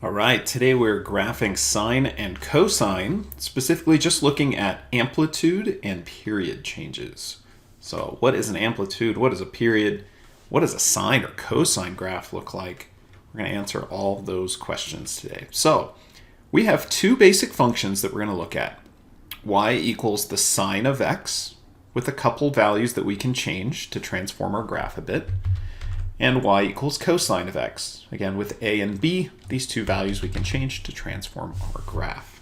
All right, today we're graphing sine and cosine, specifically just looking at amplitude and period changes. So what is an amplitude? What is a period? What does a sine or cosine graph look like? We're going to answer all those questions today. So we have two basic functions that we're going to look at. Y equals the sine of x with a couple values that we can change to transform our graph a bit. And y equals cosine of x. Again, with a and b, these two values we can change to transform our graph.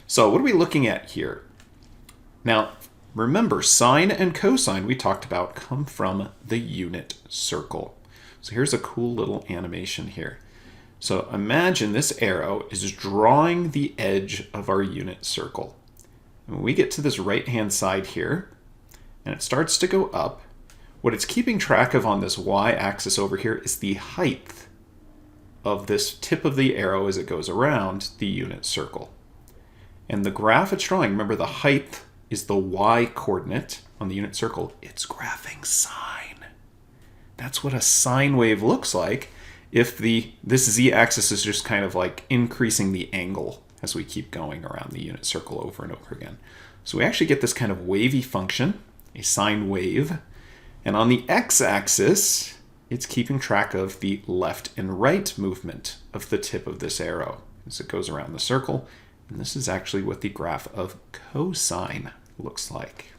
So what are we looking at here? Now, remember, sine and cosine we talked about come from the unit circle. So here's a cool little animation here. So imagine this arrow is drawing the edge of our unit circle. And when we get to this right-hand side here, and it starts to go up, what it's keeping track of on this y-axis over here is the height of this tip of the arrow as it goes around the unit circle. And the graph it's drawing, remember the height is the y-coordinate on the unit circle. It's graphing sine. That's what a sine wave looks like if this z-axis is just kind of like increasing the angle as we keep going around the unit circle over and over again. So we actually get this kind of wavy function, a sine wave. And on the x-axis, it's keeping track of the left and right movement of the tip of this arrow as it goes around the circle. And this is actually what the graph of cosine looks like.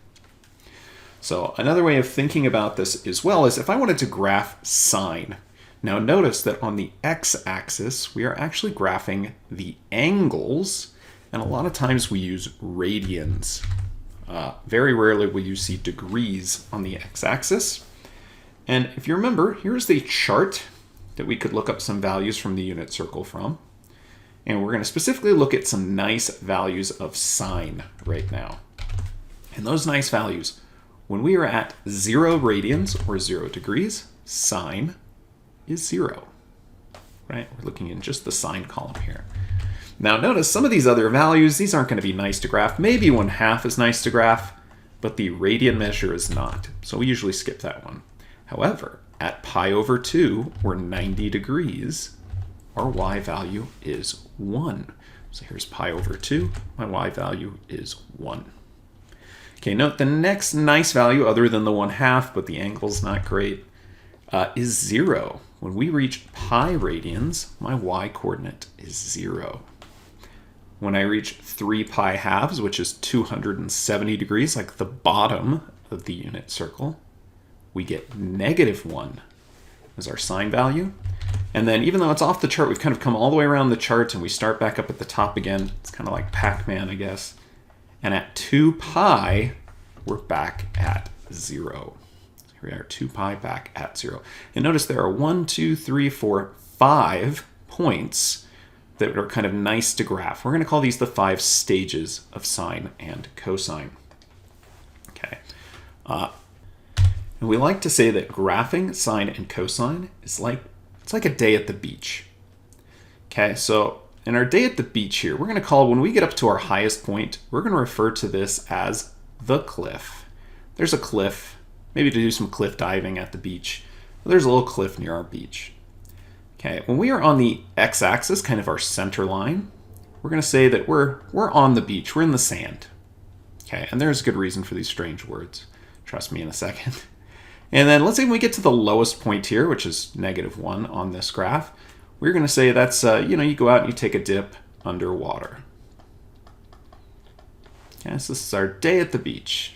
So another way of thinking about this as well is if I wanted to graph sine. Now notice that on the x-axis, we are actually graphing the angles, and a lot of times we use radians. Very rarely will you see degrees on the x-axis. And if you remember, here's the chart that we could look up some values from the unit circle from. And we're going to specifically look at some nice values of sine right now. And those nice values, when we are at 0 radians or 0 degrees, sine is 0. Right? We're looking in just the sine column here. Now notice some of these other values, these aren't going to be nice to graph. Maybe 1/2 is nice to graph, but the radian measure is not. So we usually skip that one. However, at pi over 2, or 90 degrees, our y value is 1. So here's pi over 2, my y value is 1. Okay, note the next nice value, other than the 1/2, but the angle's not great, is 0. When we reach pi radians, my y coordinate is 0. When I reach 3 pi halves, which is 270 degrees, like the bottom of the unit circle, we get -1 as our sine value. And then even though it's off the chart, we've kind of come all the way around the chart and we start back up at the top again. It's kind of like Pac-Man, I guess. And at 2 pi, we're back at 0. So here we are, 2 pi back at 0. And notice there are 1, 2, 3, 4, 5 points that are kind of nice to graph. We're going to call these the 5 stages of sine and cosine. Okay. And we like to say that graphing sine and cosine is it's like a day at the beach. Okay, so in our day at the beach here, we're going to call, when we get up to our highest point, we're going to refer to this as the cliff. There's a cliff, maybe to do some cliff diving at the beach. There's a little cliff near our beach. Okay, when we are on the x-axis, kind of our center line, we're going to say that we're on the beach, we're in the sand. Okay, and there's a good reason for these strange words. Trust me in a second. And then let's say when we get to the lowest point here, which is -1 on this graph, we're going to say that's, you go out and you take a dip underwater. Okay, so this is our day at the beach.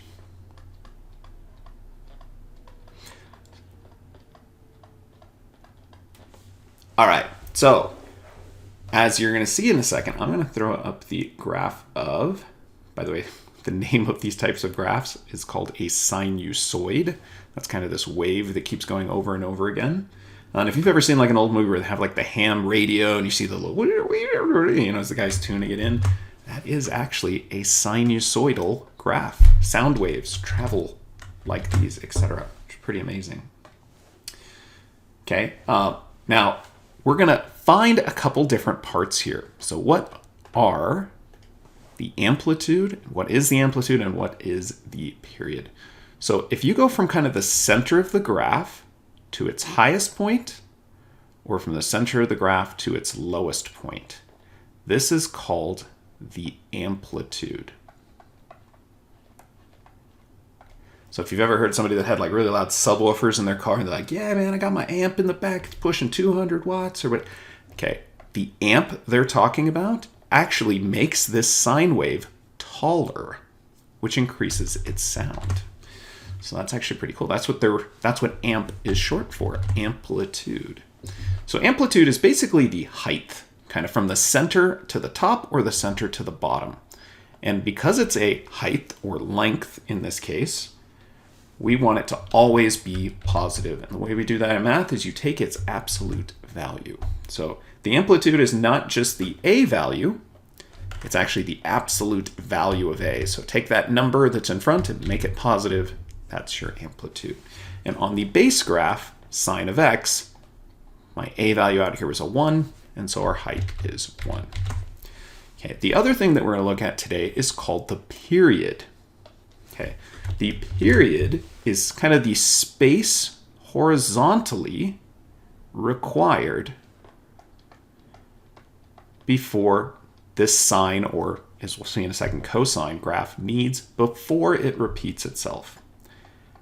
All right, so as you're going to see in a second, I'm going to throw up the graph of, by the way, the name of these types of graphs is called a sinusoid. That's kind of this wave that keeps going over and over again. And if you've ever seen like an old movie where they have like the ham radio and you see the little, as the guy's tuning it in, that is actually a sinusoidal graph. Sound waves travel like these, etc. Which is pretty amazing. Okay, now we're going to find a couple different parts here. So what are the amplitude, what is the amplitude, and what is the period? So if you go from kind of the center of the graph to its highest point, or from the center of the graph to its lowest point. This is called the amplitude. So if you've ever heard somebody that had like really loud subwoofers in their car and they're like, yeah, man, I got my amp in the back, it's pushing 200 watts or what. Okay, the amp they're talking about actually makes this sine wave taller, which increases its sound. So that's actually pretty cool. That's what amp is short for, amplitude. So amplitude is basically the height, kind of from the center to the top or the center to the bottom. And because it's a height or length in this case, we want it to always be positive. And the way we do that in math is you take its absolute value. So the amplitude is not just the A value, it's actually the absolute value of A. So take that number that's in front and make it positive. That's your amplitude. And on the base graph, sine of x, my A value out here was a 1, and so our height is 1. Okay, the other thing that we're going to look at today is called the period. Okay, the period is kind of the space horizontally required before this sine, or as we'll see in a second, cosine graph needs before it repeats itself.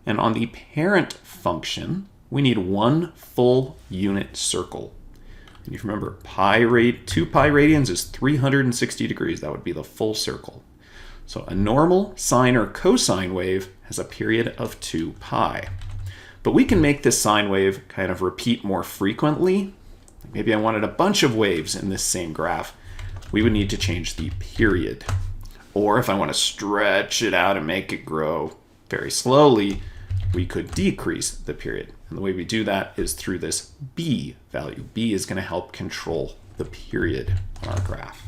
And on the parent function, we need one full unit circle. And if you remember, 2 pi radians is 360 degrees. That would be the full circle. So a normal sine or cosine wave has a period of 2 pi. But we can make this sine wave kind of repeat more frequently. Maybe I wanted a bunch of waves in this same graph. We would need to change the period. Or if I want to stretch it out and make it grow very slowly, we could decrease the period. And the way we do that is through this b value. B is going to help control the period on our graph.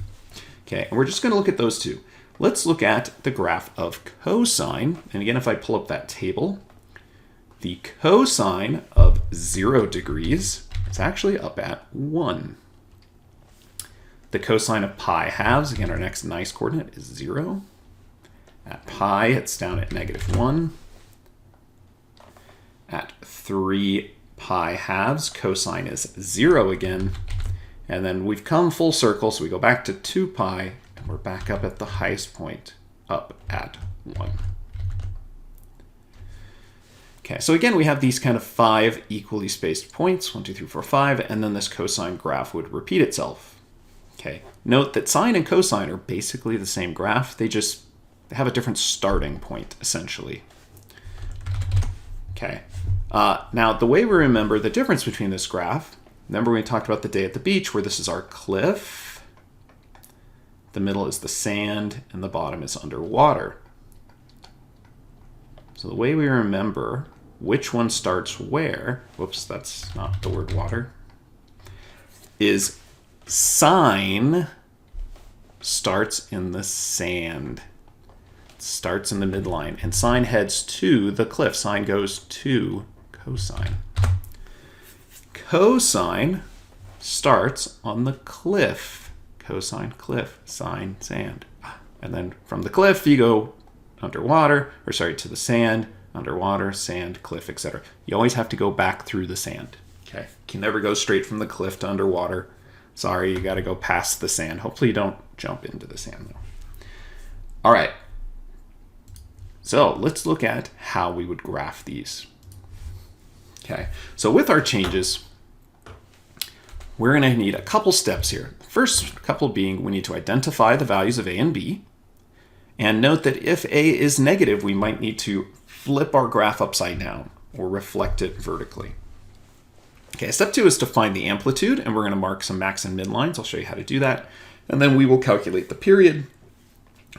Okay, and we're just going to look at those two. Let's look at the graph of cosine. And again, if I pull up that table, the cosine of 0 degrees is actually up at 1. The cosine of pi halves, again, our next nice coordinate is 0. At pi, it's down at -1. At 3 pi halves, cosine is 0 again. And then we've come full circle, so we go back to 2 pi, and we're back up at the highest point, up at 1. Okay, so again, we have these kind of 5 equally spaced points, 1, 2, 3, 4, 5, and then this cosine graph would repeat itself. Okay, note that sine and cosine are basically the same graph. They just have a different starting point, essentially. Okay, now the way we remember the difference between this graph, remember we talked about the day at the beach where this is our cliff, the middle is the sand, and the bottom is underwater. So the way we remember which one starts where, whoops, that's not the word water, is sine starts in the sand. It starts in the midline, and sine heads to the cliff. Sine goes to cosine. Cosine starts on the cliff. Cosine, cliff, sine, sand. And then from the cliff, you go underwater, or sorry, to the sand, underwater, sand, cliff, etc. You always have to go back through the sand. Okay, you can never go straight from the cliff to underwater. Sorry, you got to go past the sand. Hopefully you don't jump into the sand though. All right. So let's look at how we would graph these. Okay, so with our changes, we're going to need a couple steps here. The first couple being we need to identify the values of A and B. And note that if A is negative, we might need to flip our graph upside down or reflect it vertically. Okay, step 2 is to find the amplitude, and we're going to mark some max and min lines. I'll show you how to do that. And then we will calculate the period.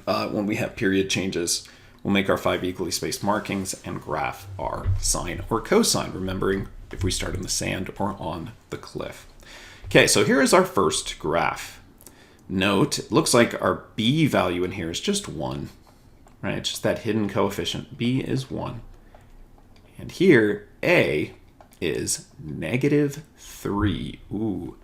When we have period changes, we'll make our 5 equally spaced markings and graph our sine or cosine, remembering if we start in the sand or on the cliff. Okay, so here is our first graph. Note, it looks like our b value in here is just 1, right? It's just that hidden coefficient. B is 1. And here, A is -3. Ooh,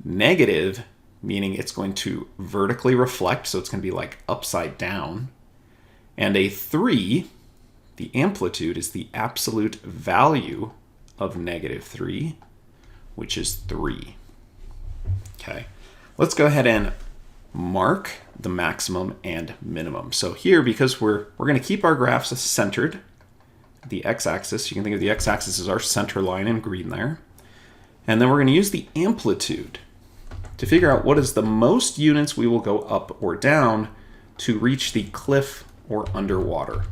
negative, meaning it's going to vertically reflect, so it's going to be like upside down. And a 3, the amplitude, is the absolute value of -3, which is 3. Okay, let's go ahead and mark the maximum and minimum. So here, because we're going to keep our graphs centered, the x-axis, you can think of the x-axis as our center line in green there. And then we're going to use the amplitude to figure out what is the most units we will go up or down to reach the cliff or underwater.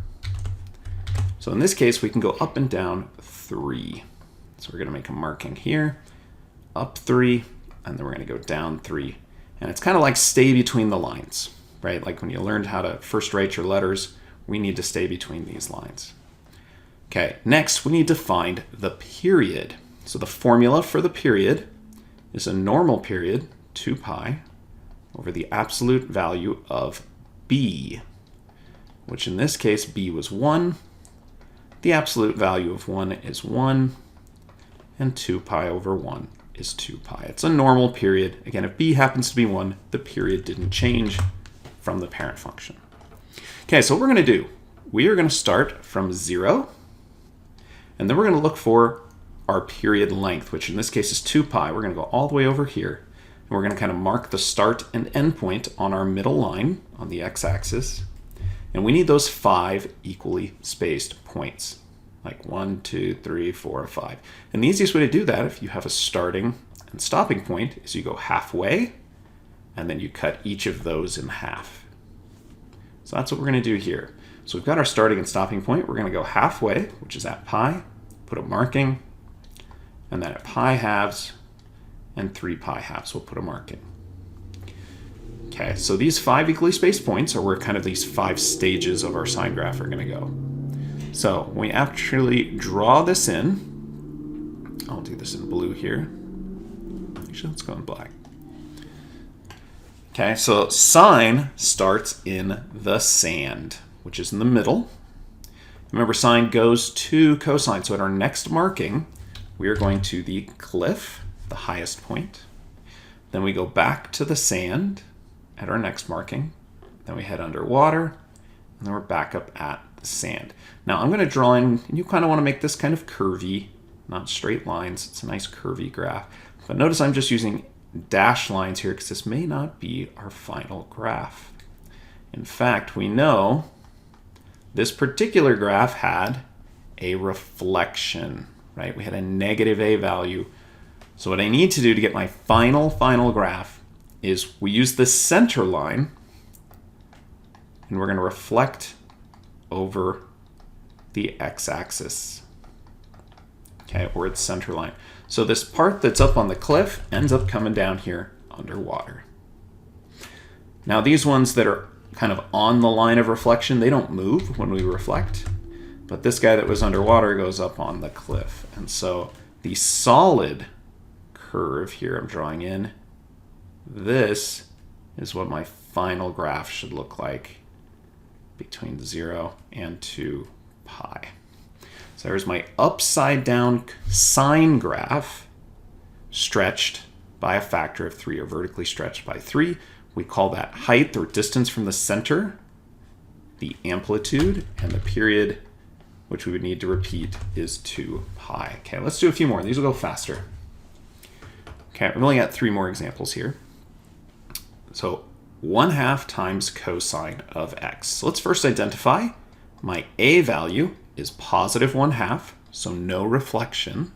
So in this case, we can go up and down 3. So we're going to make a marking here, up 3, and then we're going to go down 3. And it's kind of like stay between the lines, right? Like when you learned how to first write your letters, we need to stay between these lines. Okay, next we need to find the period. So the formula for the period is a normal period, 2 pi, over the absolute value of b, which in this case, b was 1. The absolute value of 1 is 1, and 2 pi over 1 is 2 pi. It's a normal period. Again, if b happens to be 1, the period didn't change from the parent function. Okay, so what we're going to do, we are going to start from 0, and then we're going to look for our period length, which in this case is 2 pi. We're going to go all the way over here, and we're going to kind of mark the start and end point on our middle line on the x-axis. And we need those 5 equally spaced points, like 1, 2, 3, 4, 5. And the easiest way to do that, if you have a starting and stopping point, is you go halfway, and then you cut each of those in half. So that's what we're going to do here. So we've got our starting and stopping point. We're going to go halfway, which is at pi, put a marking, and then at pi halves and 3 pi halves, we'll put a marking. Okay, so these 5 equally spaced points are where kind of these 5 stages of our sine graph are going to go. So when we actually draw this in, I'll do this in blue here. Actually, let's go in black. Okay, so sine starts in the sand, which is in the middle. Remember, sine goes to cosine, so at our next marking, we are going to the cliff, the highest point. Then we go back to the sand at our next marking. Then we head underwater, and then we're back up at the sand. Now I'm going to draw in, and you kind of want to make this kind of curvy, not straight lines. It's a nice curvy graph. But notice I'm just using dashed lines here because this may not be our final graph. In fact, we know this particular graph had a reflection, right? We had a negative a value. So what I need to do to get my final graph is we use the center line, and we're going to reflect over the x-axis, okay, or its center line. So this part that's up on the cliff ends up coming down here underwater. Now these ones that are kind of on the line of reflection, they don't move when we reflect, but this guy that was underwater goes up on the cliff. And so the solid curve here I'm drawing in, this is what my final graph should look like between 0 and 2 pi. So there's my upside down sine graph stretched by a factor of 3, or vertically stretched by 3. We call that height, or distance from the center. The amplitude, and the period, which we would need to repeat, is 2 pi. Okay, let's do a few more. These will go faster. Okay, we've only got 3 more examples here. So 1/2 times cosine of x. So let's first identify my a value is positive 1/2, so no reflection.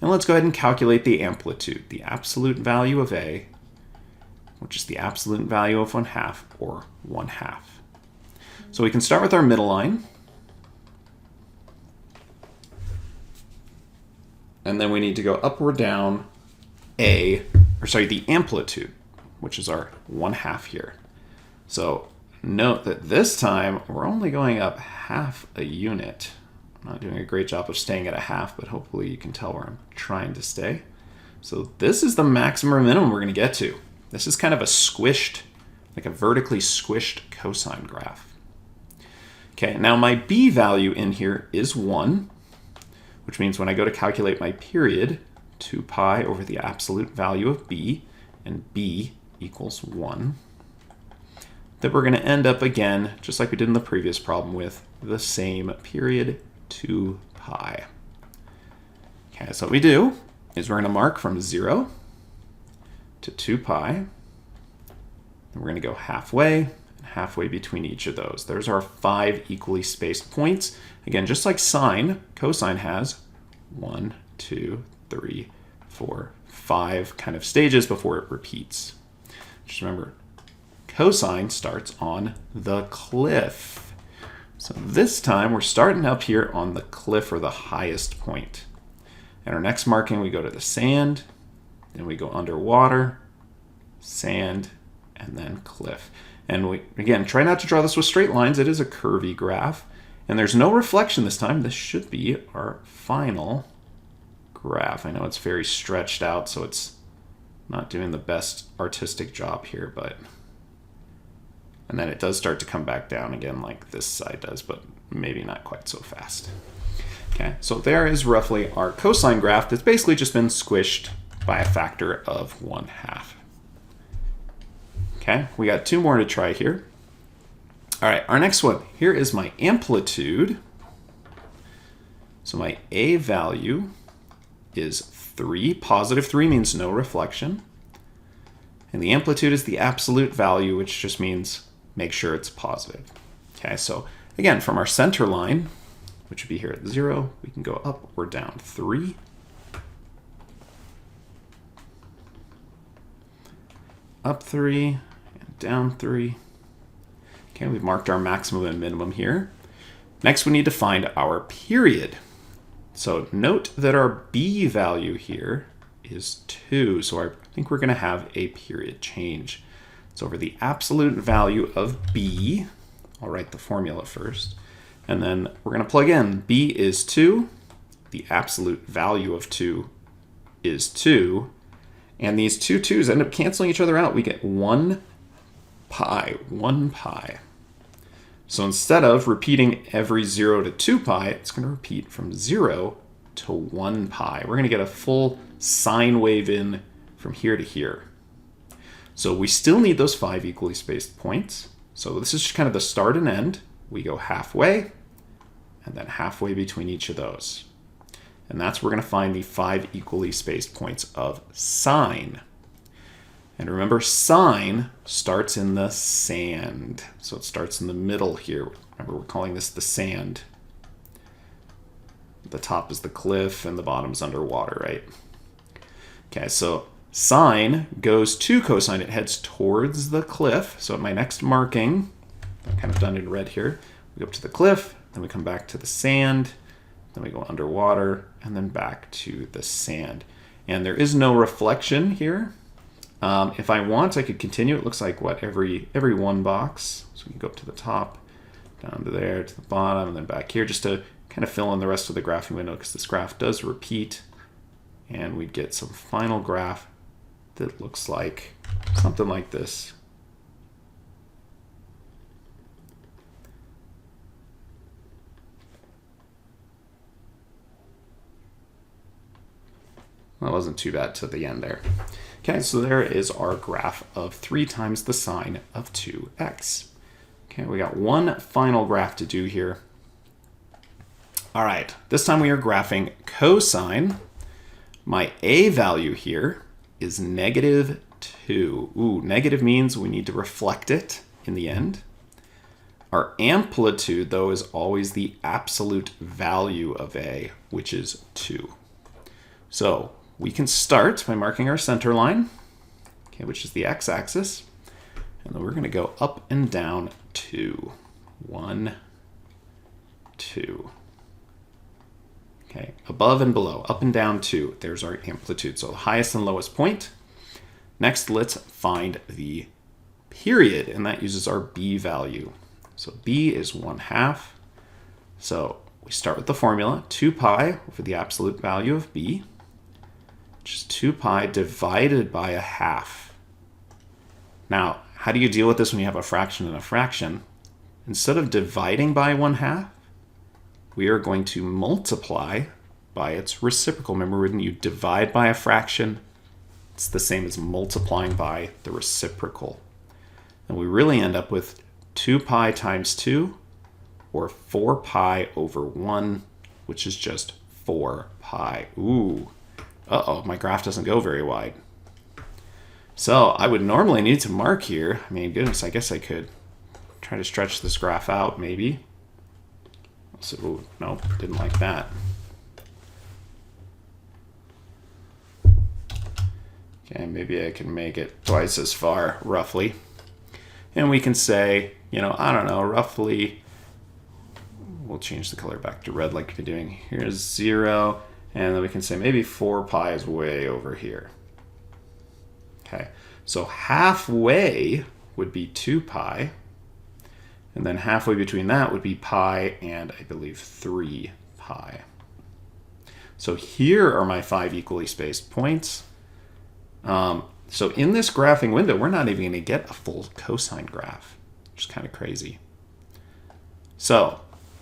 And let's go ahead and calculate the amplitude, the absolute value of a, which is the absolute value of 1/2, or 1/2. So we can start with our middle line. And then we need to go up or down the amplitude, which is our 1/2 here. So note that this time we're only going up half a unit. I'm not doing a great job of staying at a half, but hopefully you can tell where I'm trying to stay. So this is the maximum or minimum we're going to get to. This is kind of a squished, like a vertically squished cosine graph. Okay, now my b value in here is 1, which means when I go to calculate my period, 2 pi over the absolute value of b, and b equals 1, that we're going to end up again, just like we did in the previous problem, with the same period, 2 pi. Okay, so what we do is we're going to mark from 0 to 2 pi. And we're going to go halfway, and halfway between each of those. There's our 5 equally spaced points. Again, just like sine, cosine has 1, 2, 3, 4, 5 kind of stages before it repeats. Just remember, cosine starts on the cliff. So this time we're starting up here on the cliff, or the highest point. And our next marking, we go to the sand, then we go underwater, sand, and then cliff. And we, again, try not to draw this with straight lines. It is a curvy graph. And there's no reflection this time. This should be our final graph. I know it's very stretched out, so it's not doing the best artistic job here, but... And then it does start to come back down again like this side does, but maybe not quite so fast. Okay, so there is roughly our cosine graph that's basically just been squished by a factor of 1/2. Okay, we got 2 more to try here. All right, our next one. Here is my amplitude. So my A value is 3. Positive 3 means no reflection. And the amplitude is the absolute value, which just means make sure it's positive. Okay, so again, from our center line, which would be here at 0, we can go up or down 3. Up 3, and down 3. Okay, we've marked our maximum and minimum here. Next, we need to find our period. So note that our B value here is 2, so I think we're going to have a period change. So over the absolute value of B, I'll write the formula first, and then we're going to plug in. B is 2, the absolute value of 2 is 2, and these two 2's end up canceling each other out. We get 1 pi, 1 pi. So instead of repeating every 0 to 2 pi, it's going to repeat from 0 to 1 pi. We're going to get a full sine wave in from here to here. So we still need those 5 equally spaced points. So this is just kind of the start and end. We go halfway, and then halfway between each of those. And that's where we're going to find the 5 equally spaced points of sine. And remember, sine starts in the sand. So it starts in the middle here. Remember, we're calling this the sand. The top is the cliff, and the bottom is underwater, right? Okay, so sine goes to cosine. It heads towards the cliff. So at my next marking, I'm kind of done in red here, we go up to the cliff, then we come back to the sand, then we go underwater, and then back to the sand. And there is no reflection here. If I want, I could continue. It looks like, what, every 1 box. So we can go up to the top, down to there, to the bottom, and then back here, just to kind of fill in the rest of the graphing window, because this graph does repeat. And we'd get some final graph that looks like something like this. That wasn't too bad to the end there. Okay, so there is our graph of 3 times the sine of 2x. Okay, we got one final graph to do here. All right, this time we are graphing cosine. My A value here is -2. Ooh, negative means we need to reflect it in the end. Our amplitude, though, is always the absolute value of A, which is 2. So we can start by marking our center line, okay, which is the x-axis, and then we're going to go up and down 2. 1, 2. Okay, above and below, up and down 2. There's our amplitude, so the highest and lowest point. Next, let's find the period, and that uses our B value. So B is 1/2. So we start with the formula, 2 pi over the absolute value of B, which is 2 pi divided by 1/2. Now, how do you deal with this when you have a fraction and a fraction? Instead of dividing by 1/2, we are going to multiply by its reciprocal. Remember, when you divide by a fraction, it's the same as multiplying by the reciprocal. And we really end up with 2 pi times 2, or 4 pi over 1, which is just 4 pi. Ooh, Uh-oh, my graph doesn't go very wide. So I would normally need to mark here. I mean, goodness, I guess I could try to stretch this graph out, maybe. So, ooh, nope, didn't like that. Okay, maybe I can make it twice as far, roughly. And we can say, you know, I don't know, roughly, we'll change the color back to red like we've been doing. Here's 0, and then we can say maybe 4 pi is way over here. Okay, so halfway would be 2 pi, and then halfway between that would be pi and I believe 3 pi. So here are my 5 equally spaced points. So in this graphing window, we're not even going to get a full cosine graph, which is kind of crazy. So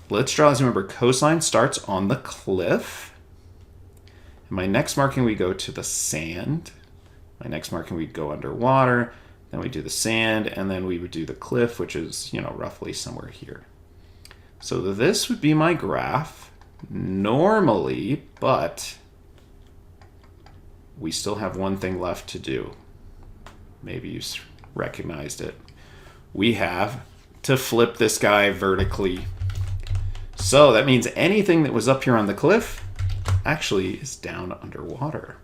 let's draw this. Remember, cosine starts on the cliff. In my next marking, we go to the sand. My next marking, we'd go underwater. Then we do the sand, and then we would do the cliff, which is, you know, roughly somewhere here. So this would be my graph normally, but we still have one thing left to do. Maybe you recognized it. We have to flip this guy vertically. So that means anything that was up here on the cliff actually is down underwater.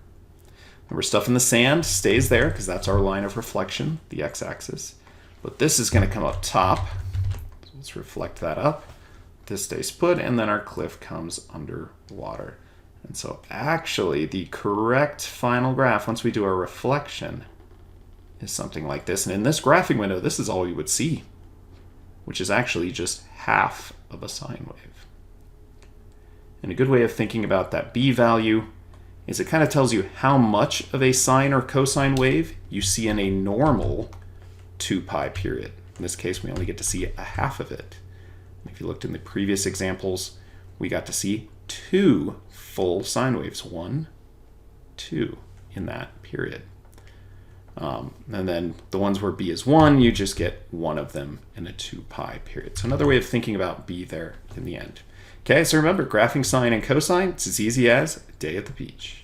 Remember, stuff in the sand stays there because that's our line of reflection, the x-axis. But this is going to come up top. So let's reflect that up. This stays put, and then our cliff comes underwater. And so actually the correct final graph, once we do our reflection, is something like this. And in this graphing window, this is all we would see, which is actually just half of a sine wave. And a good way of thinking about that b value is it kind of tells you how much of a sine or cosine wave you see in a normal 2 pi period. In this case, we only get to see a half of it. And if you looked in the previous examples, we got to see 2 full sine waves, 1, 2 in that period. And then the ones where b is 1, you just get one of them in a 2 pi period. So another way of thinking about b there in the end. Okay, so remember, graphing sine and cosine, it's as easy as a day at the beach.